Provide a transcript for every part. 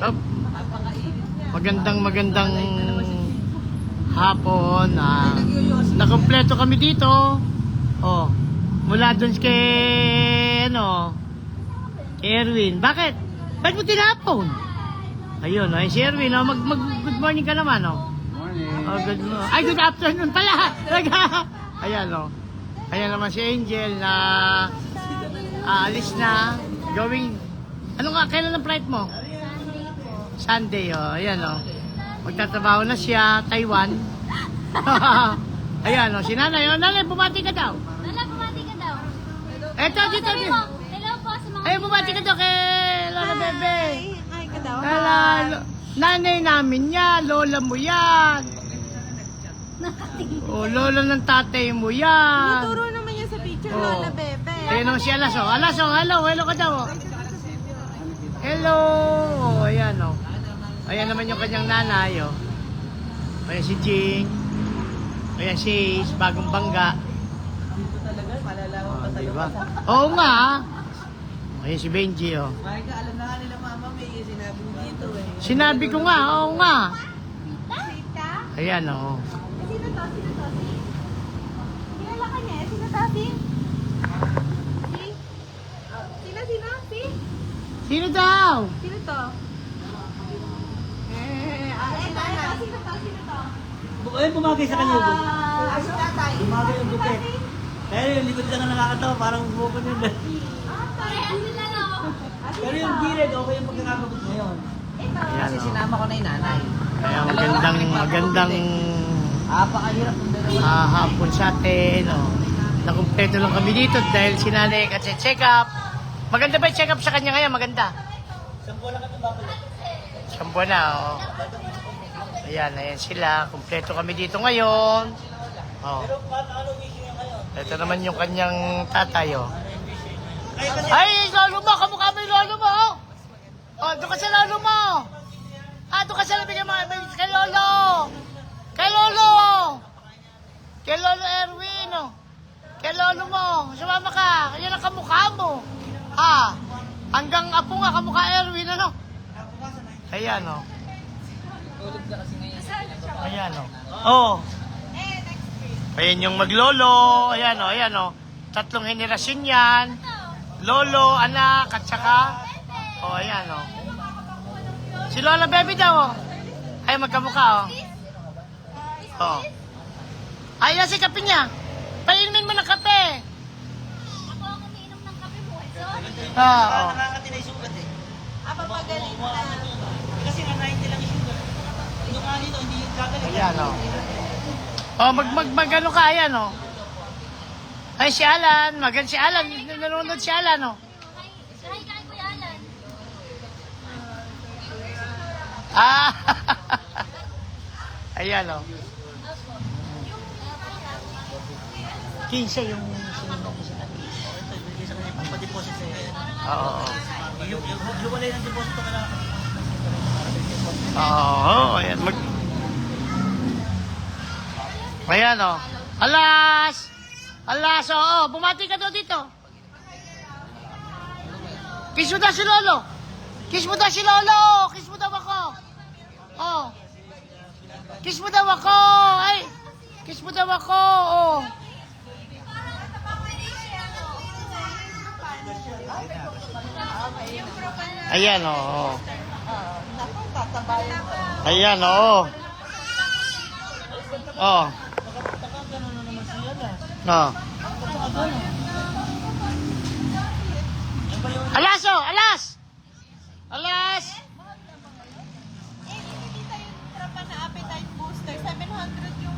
Oh, magandang hapon. Nakompleto kami dito. Oh, mula dun kay Erwin. Bakit? Bakit mo tinapon? Ayun, si Erwin, good morning ka naman, Morning. Oh, good afternoon pala. Ayan, Ayan naman si Angel na aalis na. Kailan ang flight mo? Sunday, ayan, magtatrabaho na siya, Taiwan. Ayan, si Nanay. Nanay, bumati ka daw. Lala, bumati ka daw. Eto, dito. Hello po sa mga... Ay, bumati ka daw kay Lola Bebe. Hi ka daw. Nanay namin yan, lola mo yan. Lola ng tatay mo yan. Turo naman yan sa picture, Lola Bebe. Ayan naman si Alaso. Alaso, hello ka daw. Hello. Ayan, Ayan naman yung kanyang nanay, Ayan si Jing. Ayan si bagong bangga. Dito talaga, malalaman pa talaga. Diba? Oo nga. Ayan si Benji, Marika, alam na nga nila mama, may sinabi mo dito eh. Sinabi ko nga, oo nga. Sita? Ayan, Sino to? Kilala ka niya? Sino to? Si? Si? Sino daw? Sino to? Sino to? Ay, bumagay sa kanya yung bukit. Si tatay. Bumagay yung bukit. Pero yung likod lang ang nakakatawa, parang bukit yun. Parehas sila, no? Pero yung gilid, okay yung pagkakabot ngayon. Ito. Ayan, Kasi sinama ko na yung nanay. Kaya magandang Pakahirap ng dalawa. hapon sa atin. Nakumpleto lang kami dito dahil si Nanay kasi check up. Maganda ba yung check up sa kanya ngayon? Maganda. Sampo lang ito bakit? Sampo na, Ayan sila. Kumpleto kami dito ngayon. Pero paano issue niya ngayon? Ito naman yung kanyang tatay, Ay, lolo mo! Kamukha mo yung lolo mo, doon ka sa lolo mo! Doon ka sa labing kay lolo! Kay lolo! Kay lolo Erwin, Kay lolo mo! Sumama ka! Yan ang kamukha mo! Hanggang apo nga kamukha Erwin, Ayan, Ayan, Ayan yung maglolo. Ayan, Tatlong henerasyon yan. Lolo, anak, at saka... ayan, Si Lola Baby daw, Ay, magkamukha, Ay, yan si kape niya. Painumin mo ng kape. Ako ang umiinom ng kape mo. Sorry. Nakakatinay yung sugat eh. Papagaling na. Kasi nga 90 lang yung sugat. Yung nga dito, hindi yung gagaling. Ayan, mag-ano ka, ayan, Ay, si Alan. Si Alan. Nanonood si Alan, Hi kay Kuya Alan. Ayan, 15 yung sinunod ko sa kanya. Ito, ibigay sa kanya pang-deposit sa iyo. Oo. Yung wala ng deposit ko kailangan. Ayan. Ayan, Alas! Alas, bumati ka daw dito. Kiss mo daw si Lolo. Kiss mo daw si Lolo. Kiss mo daw ako. Kiss mo daw ako. Ay, kiss mo daw ako. Ayan, Ayan, Alas, alas! Alas! Kita yung trapa na appetite booster. 700 yung...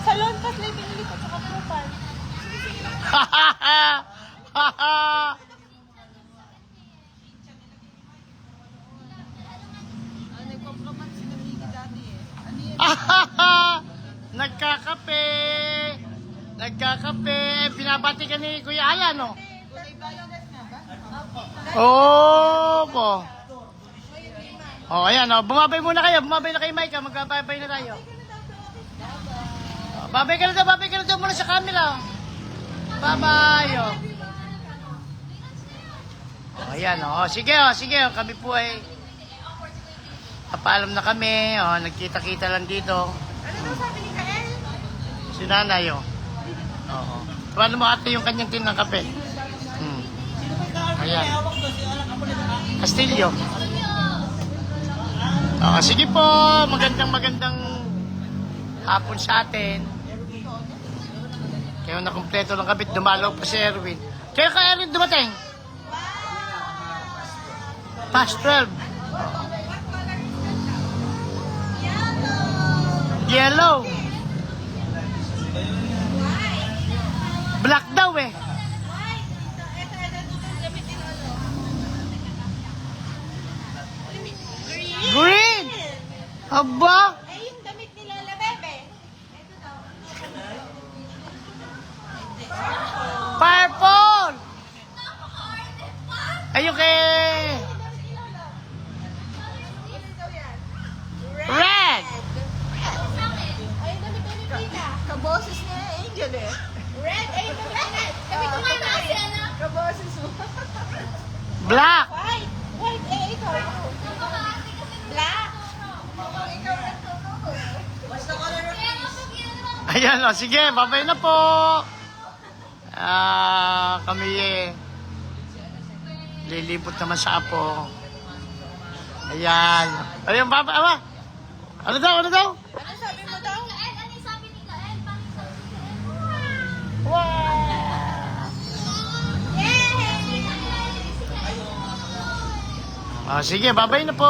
Salon pas lang binili ko sa Propal. Nagkompromat si Nagigi dati Nagkakape. Binabati ka ni Kuya Alan, Kulay violet nga ba? po. Ayan, bumabay muna kayo. Bumabay na kay Micah. Magbabay na tayo. Babay ka na daw muna sa camera. Bye-bye. Ayan, sige, kami po ay papaalam na kami, nagkita-kita lang dito. Ano daw sabi ni Kael? Si nanay, Oo. Paano mo ate yung kanyang tinang kape? Sino may kaarap Ayan. na hawak doon? Si anak ako nito. Castillo. Sige po, magandang hapon sa atin. Kaya nakumpleto ng kapit, dumalaw pa si Erwin. Kaya ka Erwin dumating? Past 12. Yellow. Black daw eh. Green. Aba. Eh, yung damit ni Lola Bebe. Purple. Ayun kay... Red. Ay, yung damit ni Pina. Kaboses niya Angel eh. Red, ay, yung damit ni Sabi ko nga na si anak. Kaboses mo. Black. White. White, eh, ikaw. Black. Ayan sige, babay na po. Kami lilipot naman sa Apo. Ayan. Ayun, baba, awa. Ano daw? Ano sabi mo daw? Ano yung sabi ni Kael? Paano sabi ni Kael? Sige, babay na po.